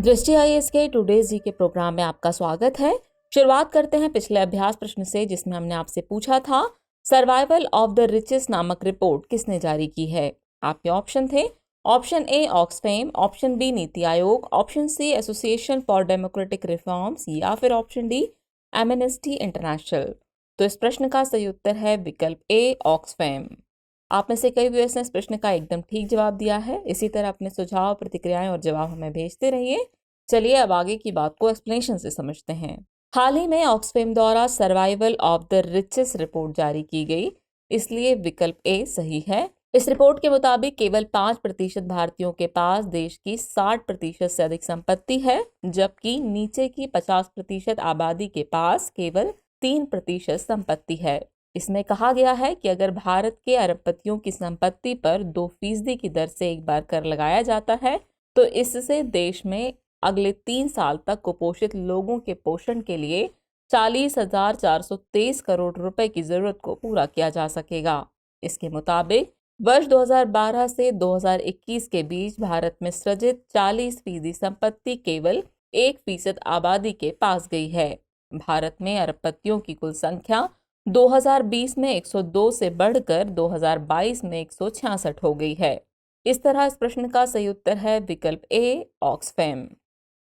दृष्टि आईएएस के टुडे जी के प्रोग्राम में आपका स्वागत है। शुरुआत करते हैं पिछले अभ्यास प्रश्न से, जिसमें हमने आपसे पूछा था सर्वाइवल ऑफ द रिचेस्ट नामक रिपोर्ट किसने जारी की है। आपके ऑप्शन थे option A Oxfam, option B NITI Aayog, option C association for democratic reforms या फिर ऑप्शन डी एमनेस्टी इंटरनेशनल। तो इस प्रश्न का सही उत्तर है विकल्प ए ऑक्सफैम। आप में से कई व्यूअर्स ने इस प्रश्न का एकदम ठीक जवाब दिया है। इसी तरह अपने सुझाव, प्रतिक्रियाएं और जवाब हमें भेजते रहिए। चलिए अब आगे की बात को एक्सप्लेनेशन से समझते हैं। हाल ही में ऑक्सफैम द्वारा survival of the richest report जारी की गई, इसलिए विकल्प ए सही है। इस रिपोर्ट के मुताबिक केवल 5% भारतीयों के पास देश की 60% से अधिक संपत्ति है, जबकि नीचे की 50% आबादी के पास केवल 3% संपत्ति है। इसमें कहा गया है कि अगर भारत के अरबपतियों की संपत्ति पर 2% की दर से एक बार कर लगाया जाता है तो इससे देश में अगले 3 साल तक कुपोषित लोगों के पोषण के लिए 40,423 करोड़ रुपए की जरूरत को पूरा किया जा सकेगा। इसके मुताबिक वर्ष 2012 से 2021 के बीच भारत में सृजित 40% संपत्ति केवल 1% आबादी के पास गई है। भारत में अरबपतियों की कुल संख्या 2020 में 102 से बढ़कर 2022 में 166 हो गई है। इस तरह इस प्रश्न का सही उत्तर है विकल्प ए ऑक्सफैम।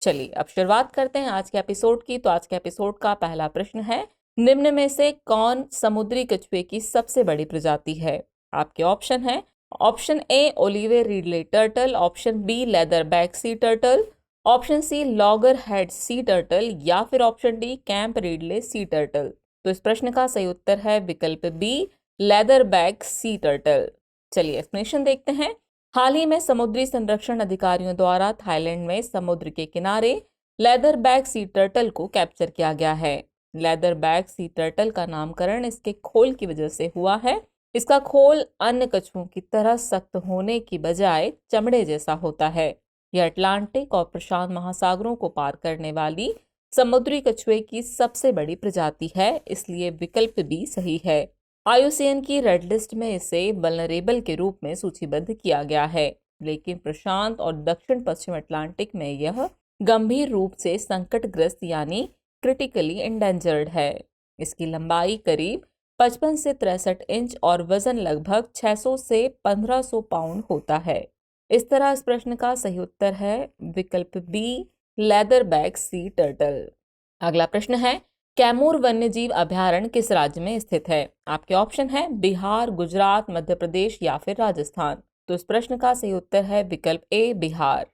चलिए अब शुरुआत करते हैं आज के एपिसोड की। तो आज के एपिसोड का पहला प्रश्न है, निम्न में से कौन समुद्री कछुए की सबसे बड़ी प्रजाति है। आपके ऑप्शन है option A olive ridley turtle, option B leatherback sea turtle, option C loggerhead sea turtle या फिर option D Kemp ridley sea turtle. तो इस प्रश्न का सही उत्तर है विकल्प B leatherback sea turtle. चलिए एक्सप्लेनेशन देखते हैं। हाल ही में समुद्री संरक्षण अधिकारियों द्वारा थाईलैंड में समुद्र के किनारे लेदर बैक सी टर्टल को कैप्चर किया गया है। लेदर बैक सी टर्टल का नामकरण इसके खोल की वजह से हुआ है। इसका खोल अन्य कछुओं की तरह सख्त होने की बजाय चमड़े जैसा होता है। यह अटलांटिक और प्रशांत महासागरों को पार करने वाली समुद्री कछुए की सबसे बड़ी प्रजाति है, इसलिए विकल्प बी सही है। IUCN की रेड लिस्ट में इसे वल्नरेबल के रूप में सूचीबद्ध किया गया है, लेकिन प्रशांत और दक्षिण पश्चिम अटलांटिक में यह गंभीर रूप से संकटग्रस्त यानी क्रिटिकली एंडेंजर्ड है। इसकी लंबाई करीब 55 से 63 इंच और वजन लगभग 600 से 1500 पाउंड होता है। इस तरह इस प्रश्न का सही उत्तर है विकल्प B leatherback sea turtle. अगला प्रश्न है, कैमूर वन्यजीव अभयारण्य किस राज्य में स्थित है। आपके ऑप्शन है बिहार, गुजरात, मध्य प्रदेश या फिर राजस्थान। तो इस प्रश्न का सही उत्तर है विकल्प ए बिहार।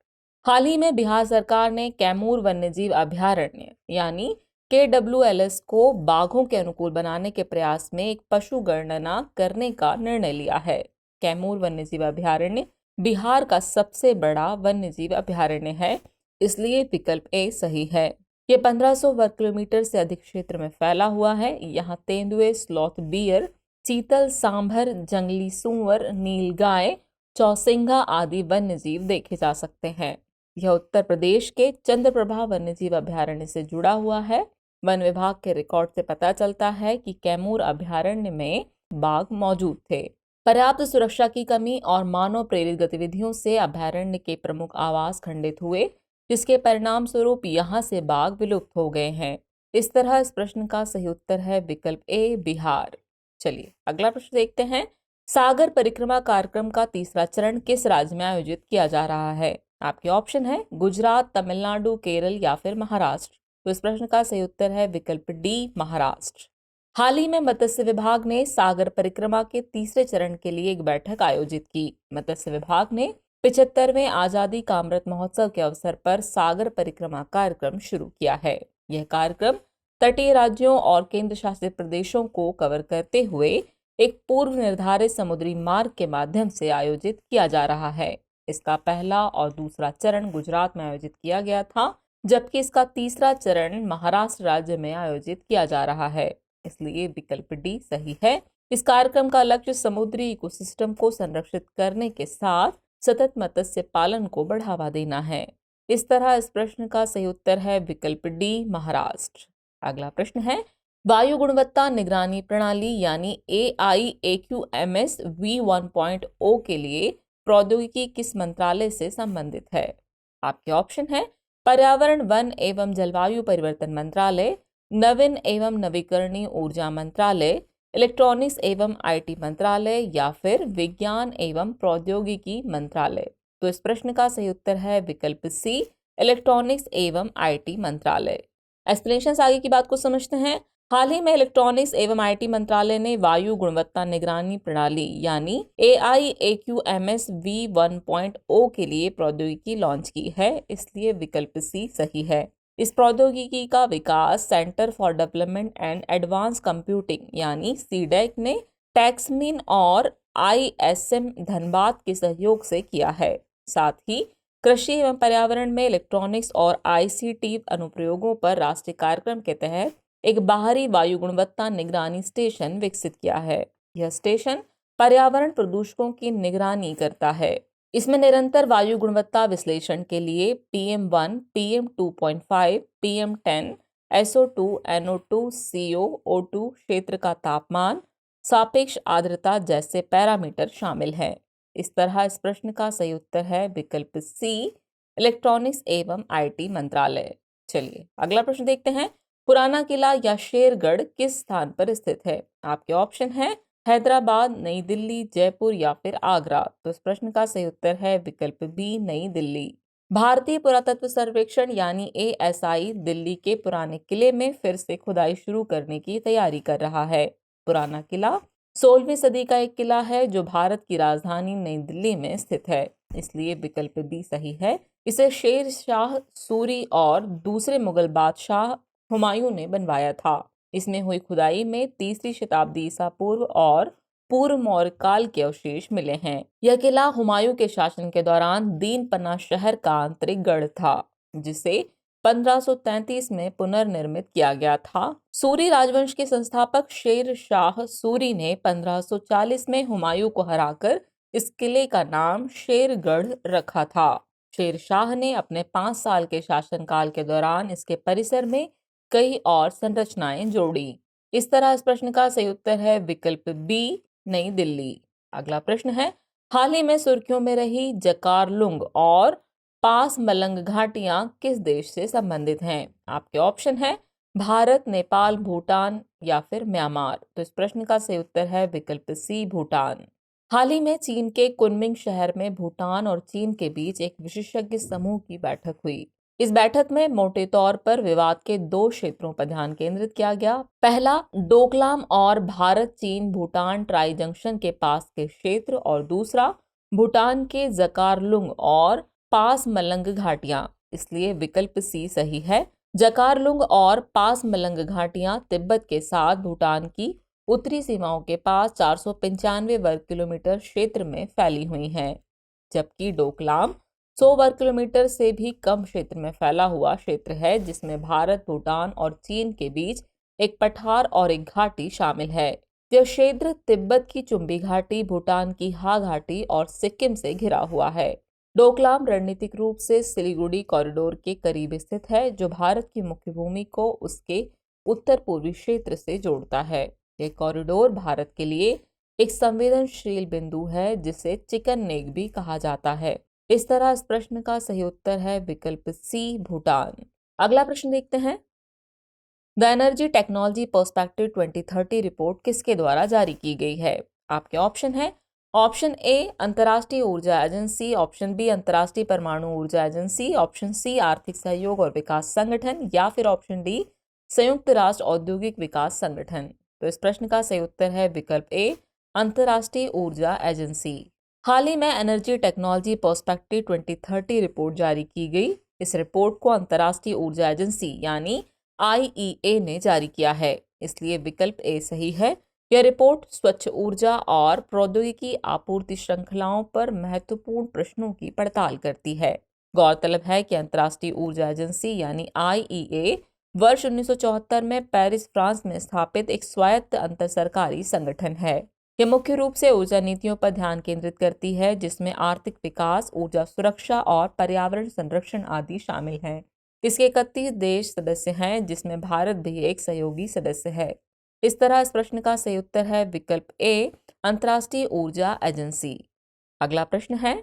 हाल ही में बिहार सरकार ने कैमूर वन्यजीव अभयारण्य यानी KWLS को बाघों के अनुकूल बनाने के प्रयास में एक पशु गणना करने का निर्णय लिया है। कैमूर वन्यजीव अभयारण्य बिहार का सबसे बड़ा वन्यजीव अभयारण्य है, इसलिए विकल्प ए सही है। ये 1500 वर्ग किलोमीटर से अधिक क्षेत्र में फैला हुआ है। यहाँ तेंदुए, स्लॉथ बियर, चीतल, सांभर, जंगली सूअर, नीलगाय, चौसिंघा आदि वन्यजीव देखे जा सकते हैं। यह उत्तर प्रदेश के चंद्रप्रभा वन्यजीव अभयारण्य से जुड़ा हुआ है। वन विभाग के रिकॉर्ड से पता चलता है कि कैमूर अभयारण्य में बाघ मौजूद थे। पर्याप्त सुरक्षा की कमी और मानव प्रेरित गतिविधियों से अभयारण्य के प्रमुख आवास खंडित हुए, जिसके परिणाम स्वरूप यहाँ से बाघ विलुप्त हो गए हैं। इस तरह इस प्रश्न का सही उत्तर है विकल्प ए बिहार। चलिए अगला प्रश्न देखते हैं। सागर परिक्रमा कार्यक्रम का तीसरा चरण किस राज्य में आयोजित किया जा रहा है। आपके ऑप्शन है गुजरात, तमिलनाडु, केरल या फिर महाराष्ट्र। तो इस प्रश्न का सही उत्तर है विकल्प डी महाराष्ट्र। हाल ही में मत्स्य विभाग ने सागर परिक्रमा के तीसरे चरण के लिए एक बैठक आयोजित की। मत्स्य विभाग ने 75वें आजादी का अमृत महोत्सव के अवसर पर सागर परिक्रमा कार्यक्रम शुरू किया है। यह कार्यक्रम तटीय राज्यों और केंद्र शासित प्रदेशों को कवर करते हुए एक पूर्व निर्धारित समुद्री मार्ग के माध्यम से आयोजित किया जा रहा है। इसका पहला और दूसरा चरण गुजरात में आयोजित किया गया था, जबकि इसका तीसरा चरण महाराष्ट्र राज्य में आयोजित किया जा रहा है, इसलिए विकल्प डी सही है। इस कार्यक्रम का लक्ष्य समुद्री इकोसिस्टम को संरक्षित करने के साथ सतत मत्स्य पालन को बढ़ावा देना है। इस तरह इस प्रश्न का सही उत्तर है विकल्प डी महाराष्ट्र। अगला प्रश्न है, वायु गुणवत्ता निगरानी प्रणाली यानी AIAQMS V1.0 के लिए प्रौद्योगिकी किस मंत्रालय से संबंधित है। आपके ऑप्शन है पर्यावरण, वन एवं जलवायु परिवर्तन मंत्रालय, नवीन एवं नवीकरणीय ऊर्जा मंत्रालय, इलेक्ट्रॉनिक्स एवं आईटी मंत्रालय या फिर विज्ञान एवं प्रौद्योगिकी मंत्रालय। तो इस प्रश्न का सही उत्तर है विकल्प सी, इलेक्ट्रॉनिक्स एवं आईटी मंत्रालय। एक्सप्लेनेशन आगे की बात को समझते हैं। हाल ही में इलेक्ट्रॉनिक्स एवं आईटी मंत्रालय ने वायु गुणवत्ता निगरानी प्रणाली यानी AIAQMS V1.0 के लिए प्रौद्योगिकी लॉन्च की है, इसलिए विकल्प सी सही है। इस प्रौद्योगिकी का विकास centre for development and advance computing यानी सीडेक ने टैक्समीन और ISM धनबाद के सहयोग से किया है। साथ ही कृषि एवं पर्यावरण में इलेक्ट्रॉनिक्स और ICT अनुप्रयोगों पर राष्ट्रीय कार्यक्रम के तहत एक बाहरी वायु गुणवत्ता निगरानी स्टेशन विकसित किया है। यह स्टेशन पर्यावरण प्रदूषकों की निगरानी करता है। इसमें निरंतर वायु गुणवत्ता विश्लेषण के लिए PM1, PM2.5, PM10, SO2, NO2, CO, O2 क्षेत्र का तापमान, सापेक्ष आर्द्रता जैसे पैरामीटर शामिल हैं। इस तरह इस प्रश्न का सही उत्तर है विकल्प सी, इलेक्ट्रॉनिक्स एवं IT मंत्रालय। चलिए अगला प्रश्न देखते हैं। पुराना किला या शेरगढ़ किस स्थान पर स्थित है? आपके ऑप्शन है हैदराबाद, नई दिल्ली, जयपुर या फिर आगरा। तो इस प्रश्न का सही उत्तर है विकल्प बी, नई दिल्ली। भारतीय पुरातत्व सर्वेक्षण यानी ASI दिल्ली के पुराने किले में फिर से खुदाई शुरू करने की तैयारी कर रहा है। पुराना किला 16वीं सदी का एक किला है जो भारत की राजधानी नई दिल्ली में स्थित है, इसलिए विकल्प बी सही है। इसे शेर शाह सूरी और दूसरे मुगल बादशाह हुमायूं ने बनवाया था। इसमें हुई खुदाई में 3री शताब्दी ईसा पूर्व और पूर्व मौर्य काल के अवशेष मिले हैं। यह किला हुमायूं के शासन के दौरान दीनपना शहर का आंतरिक गढ़ था, जिसे 1533 में पुनर्निर्मित किया गया था। सूरी राजवंश के संस्थापक शेर शाह सूरी ने 1540 में हुमायूं को हराकर इस किले का नाम शेरगढ़ रखा था। शेर शाह ने अपने 5 साल के शासनकाल के दौरान इसके परिसर में कई और संरचनाएं जोड़ी। इस तरह इस प्रश्न का सही उत्तर है विकल्प बी, नई दिल्ली। अगला प्रश्न है, हाल ही में सुर्खियों में रही जकारलुंग और पास मलंग घाटियां किस देश से संबंधित हैं? आपके ऑप्शन है भारत, नेपाल, भूटान या फिर म्यांमार। तो इस प्रश्न का सही उत्तर है विकल्प सी, भूटान। हाल ही में चीन के कुनमिंग शहर में भूटान और चीन के बीच एक विशेषज्ञ समूह की बैठक हुई। इस बैठक में मोटे तौर पर विवाद के 2 क्षेत्रों पर ध्यान केंद्रित किया गया। पहला, डोकलाम और भारत चीन भूटान ट्राई जंक्शन के पास के क्षेत्र, और दूसरा भूटान के जकारलुंग और पास मलंग घाटियां, इसलिए विकल्प सी सही है। जकारलुंग और पास मलंग घाटियां तिब्बत के साथ भूटान की उत्तरी सीमाओं के पास 495 वर्ग किलोमीटर क्षेत्र में फैली हुई हैं, जबकि डोकलाम 100 वर्ग किलोमीटर से भी कम क्षेत्र में फैला हुआ क्षेत्र है, जिसमें भारत, भूटान और चीन के बीच एक पठार और एक घाटी शामिल है। यह क्षेत्र तिब्बत की चुंबी घाटी, भूटान की हा घाटी और सिक्किम से घिरा हुआ है। डोकलाम रणनीतिक रूप से सिलीगुड़ी कॉरिडोर के करीब स्थित है, जो भारत की मुख्य भूमि को उसके उत्तर पूर्वी क्षेत्र से जोड़ता है। यह कॉरिडोर भारत के लिए एक संवेदनशील बिंदु है, जिसे चिकन नेक भी कहा जाता है। इस तरह इस प्रश्न का सही उत्तर है विकल्प सी, भूटान। अगला प्रश्न देखते हैं। The energy technology perspective 2030 report किसके द्वारा जारी की गई है? आपके ऑप्शन है ऑप्शन ए अंतर्राष्ट्रीय ऊर्जा एजेंसी, ऑप्शन बी अंतर्राष्ट्रीय परमाणु ऊर्जा एजेंसी, ऑप्शन सी आर्थिक सहयोग और विकास संगठन, या फिर ऑप्शन डी संयुक्त राष्ट्र औद्योगिक विकास संगठन। तो इस प्रश्न का सही उत्तर है विकल्प ए, अंतर्राष्ट्रीय ऊर्जा एजेंसी। हाल ही में एनर्जी टेक्नोलॉजी पर्सपेक्टिव 2030 रिपोर्ट जारी की गई। इस रिपोर्ट को अंतर्राष्ट्रीय ऊर्जा एजेंसी यानी IEA ने जारी किया है, इसलिए विकल्प ए सही है। यह रिपोर्ट स्वच्छ ऊर्जा और प्रौद्योगिकी आपूर्ति श्रृंखलाओं पर महत्वपूर्ण प्रश्नों की पड़ताल करती है। गौरतलब है कि अंतर्राष्ट्रीय ऊर्जा एजेंसी यानी IEA वर्ष 1974 में पेरिस, फ्रांस में स्थापित एक स्वायत्त अंतर सरकारी संगठन है। यह मुख्य रूप से ऊर्जा नीतियों पर ध्यान केंद्रित करती है, जिसमें आर्थिक विकास, ऊर्जा सुरक्षा और पर्यावरण संरक्षण आदि शामिल हैं। इसके 31 देश सदस्य हैं, जिसमें भारत भी एक सहयोगी सदस्य है। इस तरह इस प्रश्न का सही उत्तर है विकल्प ए, अंतर्राष्ट्रीय ऊर्जा एजेंसी। अगला प्रश्न है,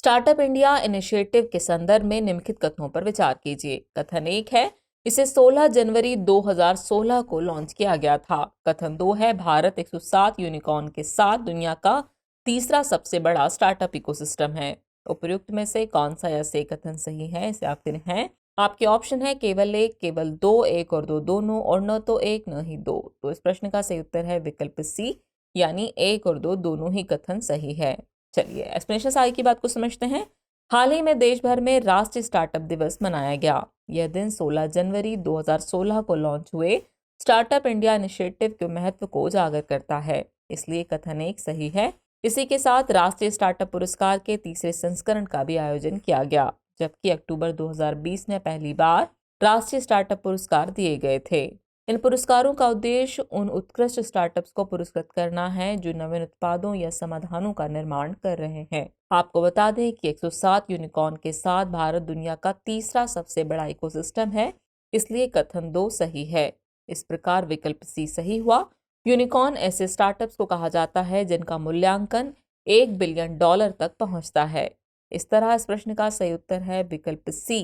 स्टार्टअप इंडिया इनिशिएटिव के संदर्भ में निम्नलिखित कथनों पर विचार कीजिए। कथन 1 है, इसे 16 जनवरी 2016 को लॉन्च किया गया था। कथन 2 है, भारत 107 यूनिकॉर्न के साथ दुनिया का तीसरा सबसे बड़ा स्टार्टअप इकोसिस्टम है। उपयुक्त में से कौन सा या से कथन सही है, इसे आप चुनें हैं। आपके ऑप्शन है केवल एक, केवल दो, एक और दो दोनों, और न तो एक न ही दो। तो इस प्रश्न का सही उत्तर है विकल्प सी, यानी एक और दो दोनों ही कथन सही है। चलिए एक्सप्लेनेशन आगे की बात को समझते हैं। हाल ही में देश भर में राष्ट्रीय स्टार्टअप दिवस मनाया गया। यह दिन 16 जनवरी 2016 को लॉन्च हुए स्टार्टअप इंडिया इनिशिएटिव के महत्व को उजागर करता है, इसलिए कथन 1 सही है। इसी के साथ राष्ट्रीय स्टार्टअप पुरस्कार के तीसरे संस्करण का भी आयोजन किया गया, जबकि अक्टूबर 2020 में पहली बार राष्ट्रीय स्टार्टअप पुरस्कार दिए गए थे। इन पुरस्कारों का उद्देश्य उन उत्कृष्ट स्टार्टअप्स को पुरस्कृत करना है जो नवीन उत्पादों या समाधानों का निर्माण कर रहे हैं। आपको बता दें कि 107 यूनिकॉर्न के साथ भारत दुनिया का तीसरा सबसे बड़ा इकोसिस्टम है, इसलिए कथन 2 सही है। इस प्रकार विकल्प सी सही हुआ। यूनिकॉर्न ऐसे स्टार्टअप्स को कहा जाता है जिनका मूल्यांकन $1 बिलियन तक पहुंचता है। इस तरह इस प्रश्न का सही उत्तर है विकल्प सी,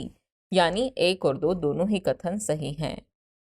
यानी एक और दो दोनों ही कथन सही हैं।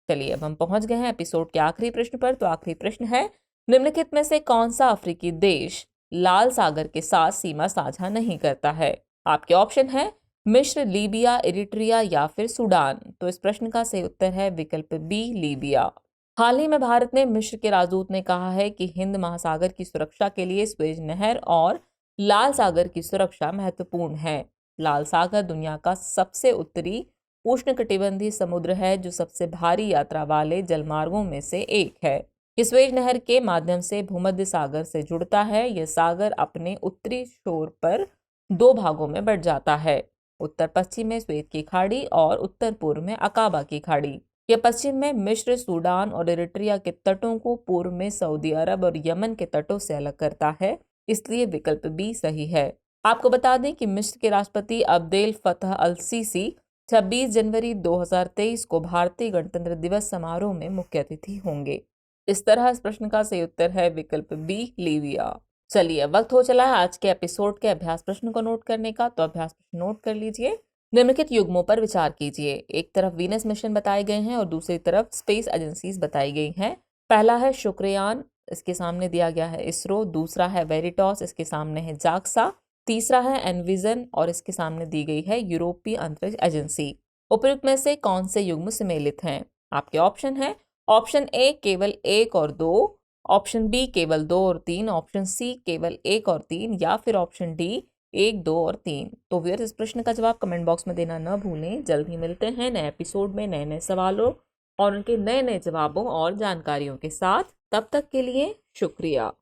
चलिए अब हम पहुंच गए हैं एपिसोड के आखिरी प्रश्न पर। तो आखिरी प्रश्न है, निम्नलिखित में से कौन सा अफ्रीकी देश लाल सागर के साथ सीमा साझा नहीं करता है? आपके ऑप्शन है मिस्र, लीबिया, इरिट्रिया या फिर सूडान। तो इस प्रश्न का सही उत्तर है विकल्प बी, लीबिया। हाल ही में भारत ने मिस्र के राजदूत ने कहा है कि हिंद महासागर की सुरक्षा के लिए स्वेज नहर और लाल सागर की सुरक्षा महत्वपूर्ण है। लाल सागर दुनिया का सबसे उत्तरी उष्णकटिबंधीय समुद्र है, जो सबसे भारी यात्रा वाले जलमार्गों में से एक है। स्वेज नहर के माध्यम से भूमध्य सागर से जुड़ता है। यह सागर अपने उत्तरी छोर पर दो भागों में बढ़ जाता है, उत्तर पश्चिम में स्वेज की खाड़ी और उत्तर पूर्व में अकाबा की खाड़ी। यह पश्चिम में मिस्र, सूडान और इरिट्रिया के तटों को पूर्व में सऊदी अरब और यमन के तटों से अलग करता है, इसलिए विकल्प बी सही है। आपको बता दें कि मिस्र के राष्ट्रपति अब्देल फतह अल सीसी 26 जनवरी 2023 को भारतीय गणतंत्र दिवस समारोह में मुख्य अतिथि होंगे। इस तरह इस प्रश्न का सही उत्तर है विकल्प बी, लीबिया। चलिए वक्त हो चला है आज के एपिसोड के अभ्यास प्रश्न को नोट करने का, तो अभ्यास प्रश्न नोट कर लीजिए। निम्नलिखित युग्मों पर विचार कीजिए। एक तरफ वीनस मिशन बताए गए हैं और दूसरी तरफ स्पेस एजेंसीज बताई गई हैं। पहला है शुक्रयान, इसके सामने दिया गया है इसरो। दूसरा है वेरिटॉस, इसके सामने है जाक्सा। तीसरा है एनविजन और इसके सामने दी गई है यूरोपीय अंतरिक्ष एजेंसी। उपयुक्त में से कौन से युग्म सम्मिलित हैं? आपके ऑप्शन है ऑप्शन ए केवल 1 और 2, ऑप्शन बी केवल 2 और 3, ऑप्शन सी केवल 1 और 3 या फिर ऑप्शन डी 1, 2 और 3। तो व्यूअर्स इस प्रश्न का जवाब कमेंट बॉक्स में देना न भूलें। जल्द ही मिलते हैं नए एपिसोड में नए नए सवालों और उनके नए नए जवाबों और जानकारियों के साथ। तब तक के लिए शुक्रिया।